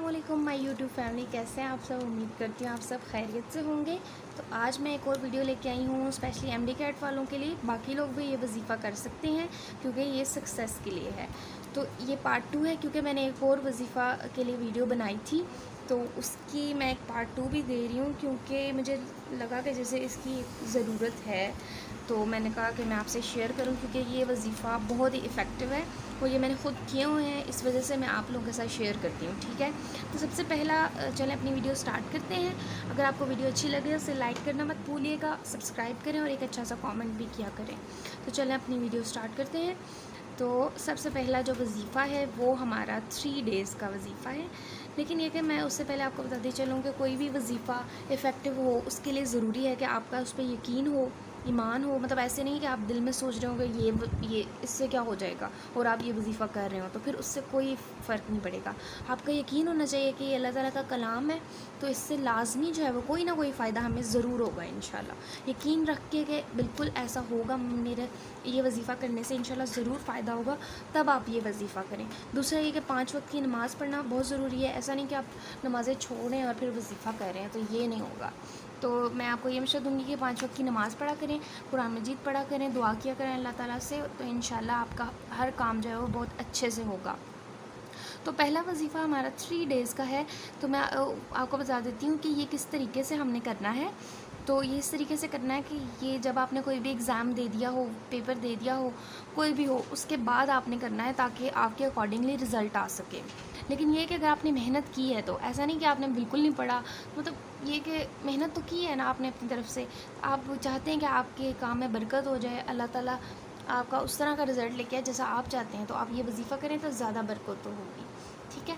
السلام علیکم مائی YouTube family, کیسے ہیں آپ سب؟ امید کرتی ہوں آپ سب خیریت سے ہوں گے۔ تو آج میں ایک اور ویڈیو لے کے آئی ہوں اسپیشلی ایم ڈی کیٹ والوں کے لیے۔ باقی لوگ بھی یہ وظیفہ کر سکتے ہیں کیونکہ یہ سکسیس کے لیے ہے۔ تو یہ پارٹ 2 ہے کیونکہ میں نے ایک اور وظیفہ کے لیے ویڈیو بنائی تھی، تو اس کی میں ایک پارٹ 2 بھی دے رہی ہوں کیونکہ مجھے لگا کہ جیسے اس کی ضرورت ہے، تو میں نے کہا کہ میں آپ سے شیئر کروں کیونکہ یہ وظیفہ بہت ہی افیکٹو ہے اور یہ میں نے خود کیے ہوئے ہیں، اس وجہ سے میں آپ لوگوں کے ساتھ شیئر کرتی ہوں، ٹھیک ہے؟ تو سب سے پہلا چلیں اپنی ویڈیو سٹارٹ کرتے ہیں۔ اگر آپ کو ویڈیو اچھی لگے اسے لائک کرنا مت بھولیے گا، سبسکرائب کریں اور ایک اچھا سا کامنٹ بھی کیا کریں۔ تو چلیں اپنی ویڈیو سٹارٹ کرتے ہیں۔ تو سب سے پہلا جو وظیفہ ہے وہ ہمارا 3 ڈیز کا وظیفہ ہے، لیکن یہ کہ میں اس سے پہلے آپ کو بتاتی چلوں کہ کوئی بھی وظیفہ افیکٹو ہو اس کے لیے ضروری ہے کہ آپ کا اس پہ یقین ہو، ایمان ہو۔ مطلب ایسے نہیں کہ آپ دل میں سوچ رہے ہو کہ یہ اس سے کیا ہو جائے گا اور آپ یہ وظیفہ کر رہے ہو تو پھر اس سے کوئی فرق نہیں پڑے گا۔ آپ کا یقین ہونا چاہیے کہ یہ اللہ تعالیٰ کا کلام ہے، تو اس سے لازمی جو ہے وہ کوئی نہ کوئی فائدہ ہمیں ضرور ہوگا انشاءاللہ۔ یقین رکھ کے کہ بالکل ایسا ہوگا، میرے یہ وظیفہ کرنے سے انشاءاللہ ضرور فائدہ ہوگا، تب آپ یہ وظیفہ کریں۔ دوسرا یہ کہ 5 وقت کی نماز پڑھنا بہت ضروری ہے۔ ایسا نہیں کہ آپ نمازیں چھوڑیں اور پھر وظیفہ کر رہے ہیں، تو یہ نہیں ہوگا۔ تو میں آپ کو یہ مشورہ دوں گی کہ 5 وقت کی نماز پڑھا کریں، قرآن مجید پڑھا کریں، دعا کیا کریں اللہ تعالیٰ سے، تو انشاءاللہ آپ کا ہر کام جو ہے وہ بہت اچھے سے ہوگا۔ تو پہلا وظیفہ ہمارا 3 ڈیز کا ہے، تو میں آپ کو بتا دیتی ہوں کہ یہ کس طریقے سے ہم نے کرنا ہے۔ تو یہ اس طریقے سے کرنا ہے کہ یہ جب آپ نے کوئی بھی ایگزام دے دیا ہو، پیپر دے دیا ہو، کوئی بھی ہو، اس کے بعد آپ نے کرنا ہے تاکہ آپ کے اکارڈنگلی رزلٹ آ سکے۔ لیکن یہ کہ اگر آپ نے محنت کی ہے تو ایسا نہیں کہ آپ نے بالکل نہیں پڑھا، مطلب یہ کہ محنت تو کی ہے نا آپ نے اپنی طرف سے، آپ چاہتے ہیں کہ آپ کے کام میں برکت ہو جائے، اللہ تعالیٰ آپ کا اس طرح کا رزلٹ لے کے آئے جیسا آپ چاہتے ہیں، تو آپ یہ وظیفہ کریں تو زیادہ برکت تو ہوگی، ٹھیک ہے؟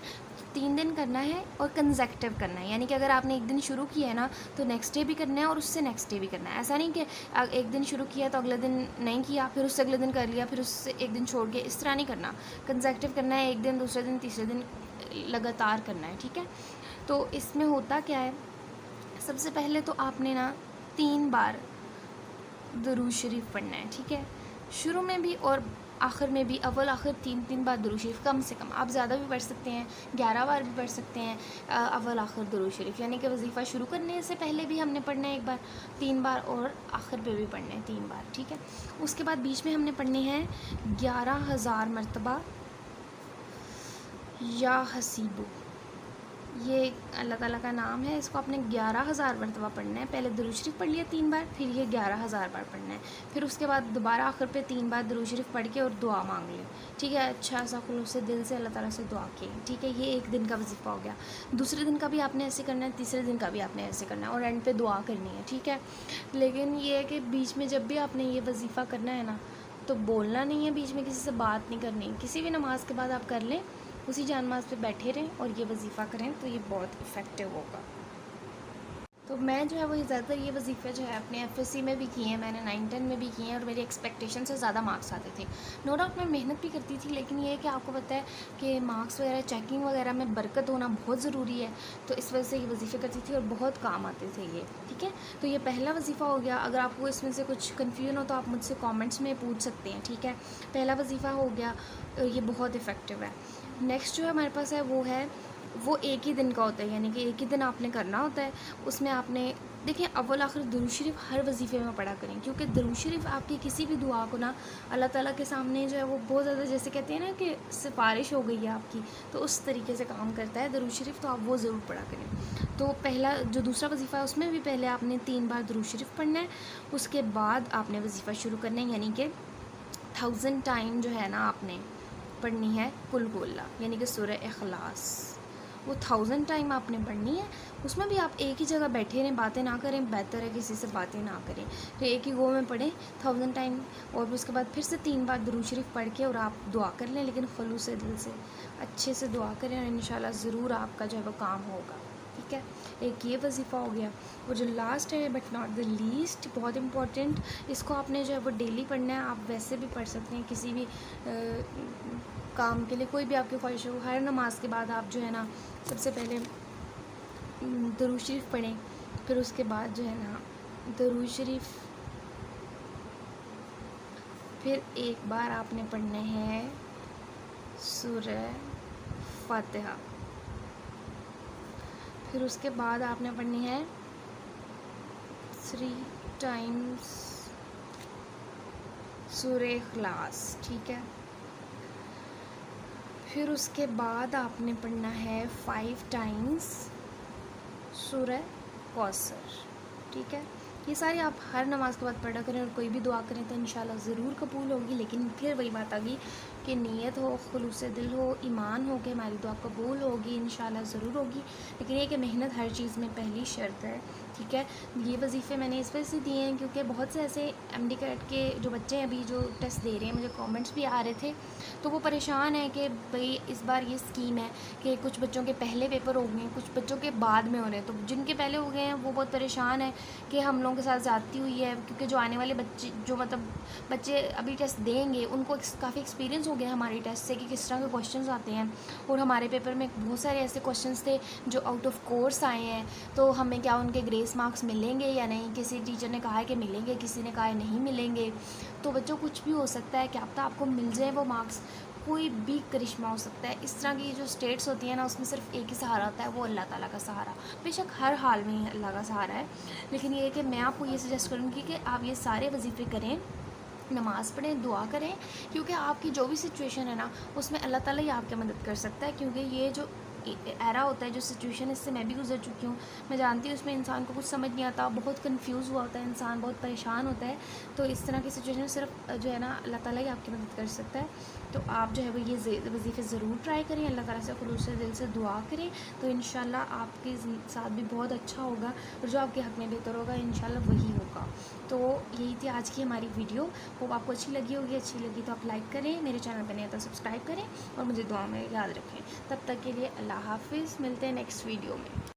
3 دن کرنا ہے اور کنزیکٹیو کرنا ہے، یعنی کہ اگر آپ نے ایک دن شروع کیا ہے نا تو نیکسٹ ڈے بھی کرنا ہے اور اس سے نیکسٹ ڈے بھی کرنا ہے۔ ایسا نہیں کہ ایک دن شروع کیا تو اگلے دن نہیں کیا، پھر اس سے اگلے دن کر لیا، پھر اس سے ایک دن چھوڑ کے، اس طرح نہیں کرنا۔ کنزیکٹیو کرنا ہے، ایک دن، دوسرے دن، تیسرے دن، لگاتار کرنا ہے، ٹھیک ہے؟ تو اس میں ہوتا کیا ہے، سب سے پہلے تو آپ نے نا 3 بار درود شریف پڑھنا ہے، ٹھیک ہے؟ شروع میں بھی اور آخر میں بھی، اول آخر 3 بار درود شریف، کم سے کم آپ زیادہ بھی پڑھ سکتے ہیں، 11 بار بھی پڑھ سکتے ہیں اول آخر درود شریف، یعنی کہ وظیفہ شروع کرنے سے پہلے بھی ہم نے پڑھنا ہے ایک بار 3 بار اور آخر پہ بھی پڑھنا ہے 3 بار، ٹھیک ہے؟ اس کے بعد بیچ میں ہم نے پڑھنے ہیں 11,000 مرتبہ یا حسیبو، یہ اللہ تعالیٰ کا نام ہے، اس کو آپ نے 11,000 مرتبہ پڑھنا ہے۔ پہلے درود شریف پڑھ لیا 3 بار، پھر یہ 11,000 بار پڑھنا ہے، پھر اس کے بعد دوبارہ آخر پہ 3 بار درود شریف پڑھ کے اور دعا مانگ لیں، ٹھیک ہے؟ اچھا سا خلوص سے دل سے اللہ تعالیٰ سے دعا کی، ٹھیک ہے؟ یہ ایک دن کا وظیفہ ہو گیا۔ دوسرے دن کا بھی آپ نے ایسے کرنا ہے، تیسرے دن کا بھی آپ نے ایسے کرنا ہے اور اینڈ پہ دعا کرنی ہے، ٹھیک ہے؟ لیکن یہ ہے کہ بیچ میں جب بھی آپ نے یہ وظیفہ کرنا ہے نا تو بولنا نہیں ہے، بیچ میں کسی سے بات نہیں کرنی، کسی بھی نماز کے بعد آپ کر لیں، اسی جان نماز پہ بیٹھے رہیں اور یہ وظیفہ کریں تو یہ بہت افیکٹو ہوگا۔ تو میں جو ہے وہ زیادہ تر یہ وظیفے جو ہے اپنے ایف ایس سی میں بھی کیے ہیں، میں نے 9-10 میں بھی کیے ہیں اور میری ایکسپیکٹیشن سے زیادہ مارکس آتے تھے۔ نو ڈاؤٹ میں محنت بھی کرتی تھی، لیکن یہ ہے کہ آپ کو پتہ ہے کہ مارکس وغیرہ چیکنگ وغیرہ میں برکت ہونا بہت ضروری ہے، تو اس وجہ سے یہ وظیفے کرتی تھی اور بہت کام آتے تھے یہ، ٹھیک ہے؟ تو یہ پہلا وظیفہ ہو گیا۔ اگر آپ کو اس میں سے کچھ کنفیوژن ہو تو آپ مجھ سے کامنٹس میں پوچھ سکتے ہیں، ٹھیک ہے؟ پہلا وظیفہ ہو گیا، یہ بہت افیکٹو ہے۔ نیکسٹ جو ہمارے پاس ہے وہ ایک ہی دن کا ہوتا ہے، یعنی کہ ایک ہی دن آپ نے کرنا ہوتا ہے۔ اس میں آپ نے دیکھیں اول آخر درود شریف ہر وظیفے میں پڑھا کریں، کیونکہ درود شریف آپ کی کسی بھی دعا کو نا اللہ تعالیٰ کے سامنے جو ہے وہ بہت زیادہ، جیسے کہتے ہیں نا کہ سفارش ہو گئی ہے آپ کی، تو اس طریقے سے کام کرتا ہے درود شریف، تو آپ وہ ضرور پڑھا کریں۔ تو پہلا جو دوسرا وظیفہ ہے اس میں بھی پہلے آپ نے 3 بار درود شریف پڑھنا ہے، اس کے بعد آپ نے وظیفہ شروع کرنا ہے، یعنی کہ 1000 ٹائم جو ہے نا آپ نے پڑھنی ہے قل ہو اللہ، یعنی کہ سورہ اخلاص، وہ 1000 ٹائم آپ نے پڑھنی ہے۔ اس میں بھی آپ ایک ہی جگہ بیٹھے رہیں، باتیں نہ کریں، بہتر ہے کسی سے باتیں نہ کریں، تو ایک ہی گو میں پڑھیں 1000 ٹائم، اور اس کے بعد پھر سے 3 بار درود شریف پڑھ کے اور آپ دعا کر لیں، لیکن خلوص دل سے اچھے سے دعا کریں اور انشاءاللہ ضرور آپ کا جو ہے وہ کام ہوگا، ٹھیک ہے؟ ایک یہ وظیفہ ہو گیا، اور جو لاسٹ ہے بٹ ناٹ دا لیسٹ، بہت امپورٹنٹ، اس کو آپ نے جو ہے وہ ڈیلی پڑھنا ہے۔ آپ ویسے بھی پڑھ سکتے ہیں کسی بھی کام کے لیے، کوئی بھی آپ کی خواہش ہو، ہر نماز کے بعد آپ جو ہے نا سب سے پہلے درود شریف پڑھیں، پھر اس کے بعد جو ہے نا درود شریف، پھر ایک بار آپ نے پڑھنا ہے سورہ فاتحہ، پھر اس کے بعد آپ نے پڑھنی ہے 3 ٹائمز سورہ اخلاص، ٹھیک ہے. پھر اس کے بعد آپ نے پڑھنا ہے 5 ٹائمز سورہ کوثر، ٹھیک ہے. یہ ساری آپ ہر نماز کے بعد پڑھا کریں، اور کوئی بھی دعا کریں تو انشاءاللہ ضرور قبول ہوگی. لیکن پھر وہی بات آ گئی کہ نیت ہو، خلوص دل ہو، ایمان ہو کہ ہماری دعا قبول ہوگی، انشاءاللہ ضرور ہوگی. لیکن یہ کہ محنت ہر چیز میں پہلی شرط ہے، ٹھیک ہے. یہ وظیفے میں نے اس وجہ سے دیے ہیں کیونکہ بہت سے ایسے ایم ڈی کیٹ کے جو بچے ہیں ابھی جو ٹیسٹ دے رہے ہیں، مجھے کامنٹس بھی آ رہے تھے، تو وہ پریشان ہیں کہ بھئی اس بار یہ اسکیم ہے کہ کچھ بچوں کے پہلے پیپر ہو گئے ہیں، کچھ بچوں کے بعد میں ہو رہے ہیں. تو جن کے پہلے ہو گئے ہیں وہ بہت پریشان ہیں کہ ہم لوگوں کے ساتھ زیادتی ہوئی ہے، کیونکہ جو آنے والے بچے جو مطلب بچے ابھی ٹیسٹ دیں گے ان کو کافی ایکسپیرینس ہو گیا ہماری ٹیسٹ سے کہ کس طرح کے کویشچنز آتے ہیں. اور ہمارے پیپر میں بہت سارے ایسے کویشچنز تھے جو آؤٹ آف کورس آئے ہیں، تو ہمیں کیا ان کے گریس مارکس ملیں گے یا نہیں. کسی ٹیچر نے کہا ہے کہ ملیں گے، کسی نے کہا ہے نہیں ملیں گے. تو بچوں کچھ بھی ہو سکتا ہے، کیا پتہ آپ کو مل جائے وہ مارکس، کوئی بھی کرشمہ ہو سکتا ہے. اس طرح کی جو اسٹیٹس ہوتی ہیں نا، اس میں صرف ایک ہی سہارا ہوتا ہے، وہ اللہ تعالیٰ کا سہارا. بے شک ہر حال میں ہی اللہ کا سہارا ہے، لیکن یہ ہے کہ میں آپ کو یہ سجیسٹ کروں گی کہ آپ یہ سارے وظیفے کریں، نماز پڑھیں، دعا کریں، کیونکہ آپ کی جو بھی سچویشن ہے نا اس میں اللہ تعالیٰ ہی آپ کی مدد کر سکتا ہے. کیونکہ یہ جو ایرا ہوتا ہے، جو سچویشن اس سے میں بھی گزر چکی ہوں، میں جانتی ہوں اس میں انسان کو کچھ سمجھ نہیں آتا، بہت کنفیوز ہوا ہوتا ہے انسان، بہت پریشان ہوتا ہے. تو اس طرح کی سچویشن میں صرف جو ہے نا اللہ تعالیٰ ہی آپ کی مدد کر سکتا ہے. تو آپ جو ہے وہ یہ وظیفے ضرور ٹرائی کریں، اللہ تعالیٰ سے خلوص دل سے دعا کریں، تو انشاءاللہ آپ کے ساتھ بھی بہت اچھا ہوگا، اور جو آپ کے حق میں بہتر ہوگا انشاءاللہ وہی ہوگا. تو یہی تھی آج کی ہماری ویڈیو. وہ آپ کو اچھی لگی ہوگی، اچھی لگی تو آپ لائک کریں، میرے چینل پہ نہیں تو سبسکرائب کریں، اور مجھے دعا میں یاد رکھیں. تب تک کے لیے اللہ حافظ، ملتے ہیں نیکسٹ ویڈیو میں.